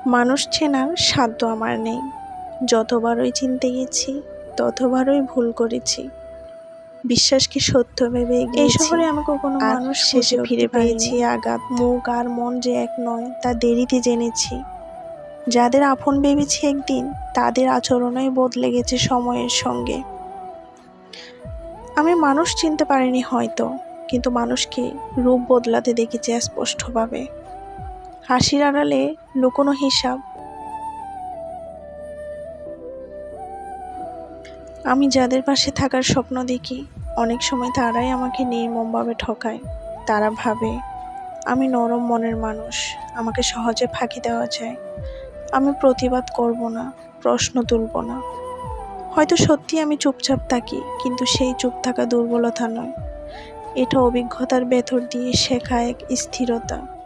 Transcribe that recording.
মানুষ চেনার সাধ্য আমার নেই। যতবারই চিনতে গেছি ততবারই ভুল করেছি। বিশ্বাসকে সত্য ভেবে এই এগিয়েছি। শহরে আমি কখনো আর মানুষ শেষে খুঁজে ফিরে উঠতে পারিনি। পেয়েছি আঘাত। মুখ আর মন যে এক নয় তা দেরিতে জেনেছি। যাদের আপন ভেবেছি একদিন, তাদের আচরণই বদলে গেছে সময়ের সঙ্গে। আমি মানুষ চিনতে পারিনি হয়তো, কিন্তু মানুষকে রূপ বদলাতে দেখেছি স্পষ্টভাবে। হাসির আড়ালে লুকোনো হিসাব। আমি যাদের পাশে থাকার স্বপ্ন দেখি, অনেক সময় তারাই আমাকে নির্মমভাবে ঠকায়। তারা ভাবে আমি নরম মনের মানুষ, আমাকে সহজে ফাঁকি দেওয়া যায়। আমি প্রতিবাদ করব না, প্রশ্ন তুলব না। হয়তো সত্যি আমি চুপচাপ থাকি, কিন্তু সেই চুপ থাকা দুর্বলতা নয়, এটা অভিজ্ঞতার ভেতর দিয়ে শেখা এক স্থিরতা।